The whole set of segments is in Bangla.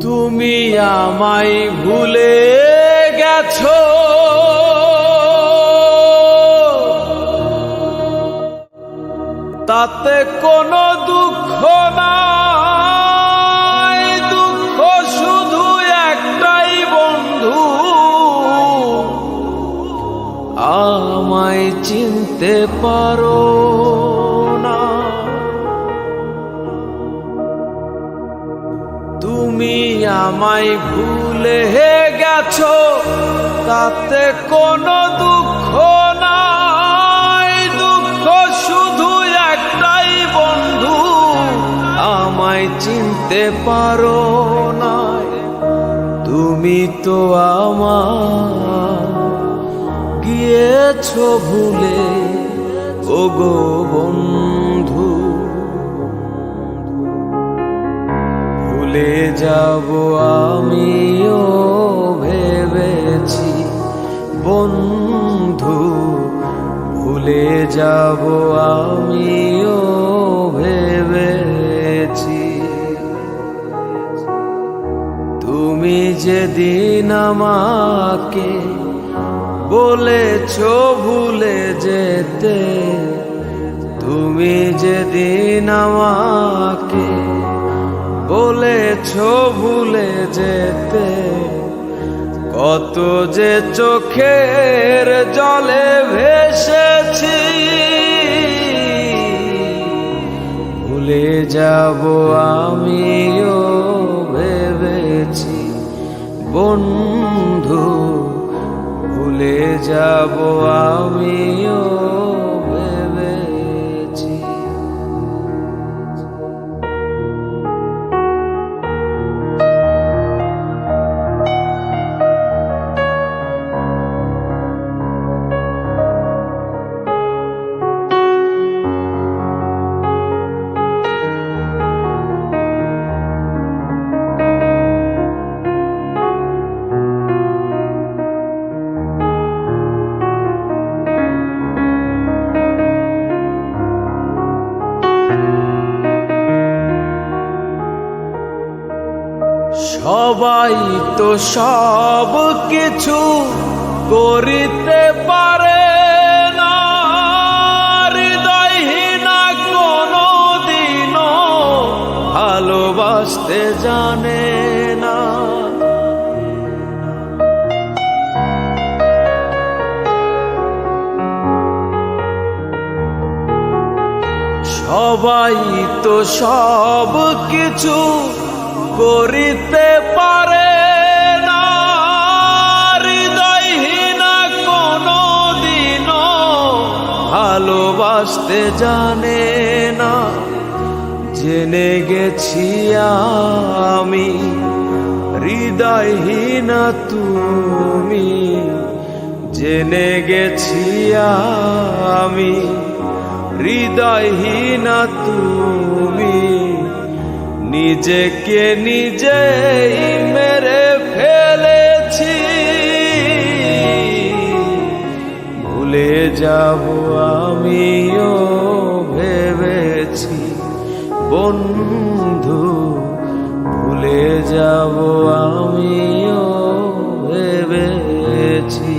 তুমি আমায় ভুলে গেছো, তাতে কোনো দুঃখ নাই। দুঃখ শুধু একটাই বন্ধু, আমায় চিনতে পারো না। তুমি আমায় ভুলে গেছো, তাতে কোনো দুঃখ নাই। দুঃখ শুধু একটাই বন্ধু, আমায় চিনতে পারো না। তুমি তো আমায় গিয়েছো ভুলে, ওগো বন্ধু। ভুলে যাব আমিও ভেবেছি বন্ধু, ভুলে যাব আমিও ভেবেছি। তুমি যেদিন আমাকে বলেছো ভুলে যেতে, তুমি যেদিন আমাকে বলেছো ভুলে যেতে, কত যে চোখের জলে ভেসেছি। ভুলে যাব আমিও ভেবেছি বন্ধু, ভুলে যাব আমিও ভেবেছি। সবাই তো সব কিছু করিতে পারে না, হৃদয়হীনা কোনো দিনও ভালোবাসতে জানে না। সবাই তো সব কিছু করিতে পারে না, হৃদয়হীনা কোনো দিনও ভালোবাসতে জানে না। জেনে গেছি আমি হৃদয়হীনা তুমি, জেনে গেছি আমি হৃদয়হীনা তুমি। নিজেকে নিজেই মেরে ফেলেছি, ভুলে যাব আমিও ভেবেছি বন্ধু, ভুলে যাব আমিও ভেবেছি।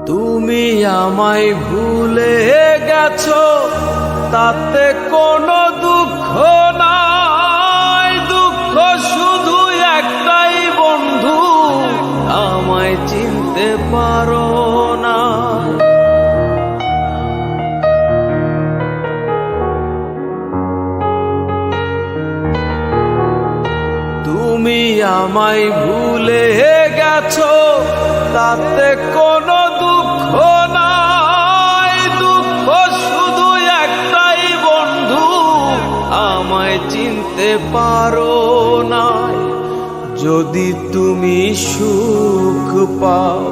তুমি আমায় ভুলে গেছো, তাতে কোনো দুঃখ নাই। দুঃখ শুধু একটাই বন্ধু, আমায় চিনতে পারো না। তুমি আমায় ভুলে গেছো, তাতে কোনো দুঃখ নাই। দুঃখ শুধু একটাই বন্ধু, আমায় চিনতে পারো না, যদি তুমি সুখ পাও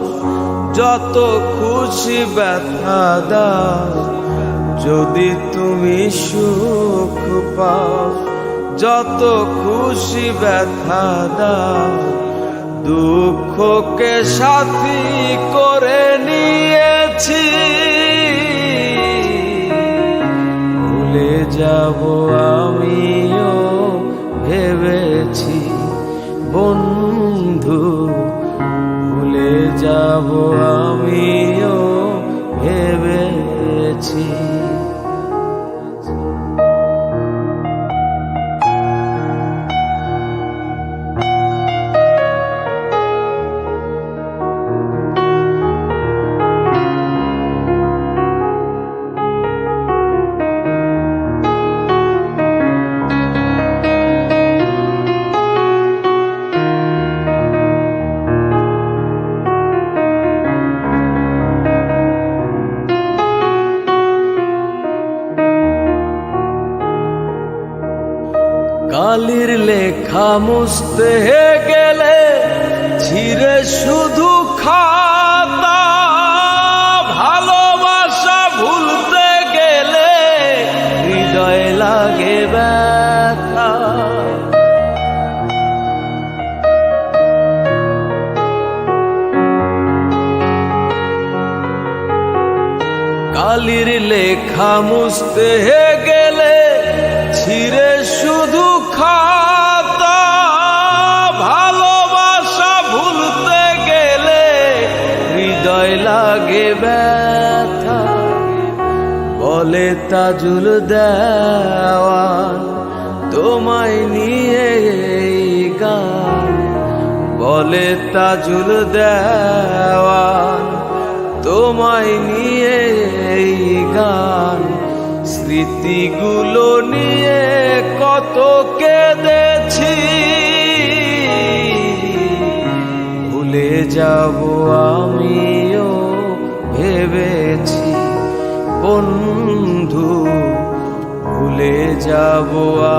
যত খুশি ব্যথা দাও, যদি তুমি সুখ পাও যত খুশি ব্যথা দাও, দুঃখকে সাথী করে নিয়েছি, ভুলে যাব আমিও ভেবেছি বন্ধু, ভুলে যাব আমিও ভেবেছি। কালির লেখা মুছতে গেলে ছিঁড়ে শুধু খাতা, ভালোবাসা ভুলতে গেলে হৃদয় লাগে ব্যথা। কালির লেখা মুছতে গেলে ছিঁড়ে শুধু খাতা, ভালোবাসা ভুলতে গেলে হৃদয় লাগে ব্যথা। বলে তাজুল দেওয়ান তোমায় নিয়ে এই গান, বলে তাজুল দেওয়ান তোমায় নিয়ে এই গান, স্মৃতিগুলো নিয়ে কত কেঁদেছি, ভুলে যাব আমিও ভেবেছি বন্ধু, ভুলে যাব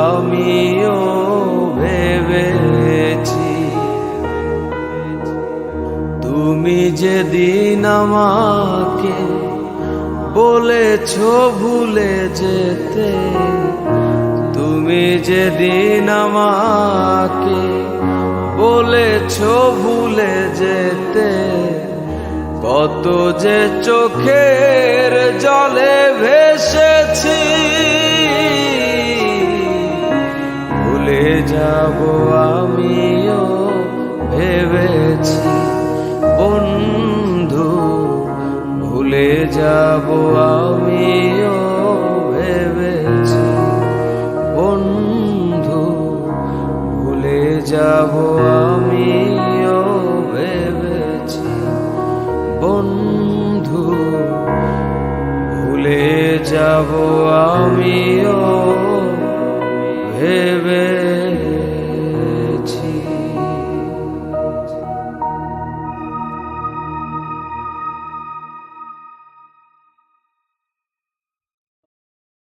আমিও ভেবেছি। তুমি যেদিন আমাকে বলেছ ভুলে যেতে, তুমি যেদিন আমাকে বলেছ ভুলে যেতে, কত যে চোখের জলে ভেসেছি, ভুলে যাব আমিও ভেবেছি বন্ধু, ভুলে যাব আমিও ভেবেছি বন্ধু, ভুলে যাব আমিও ভেবেছি বন্ধু, ভুলে যাব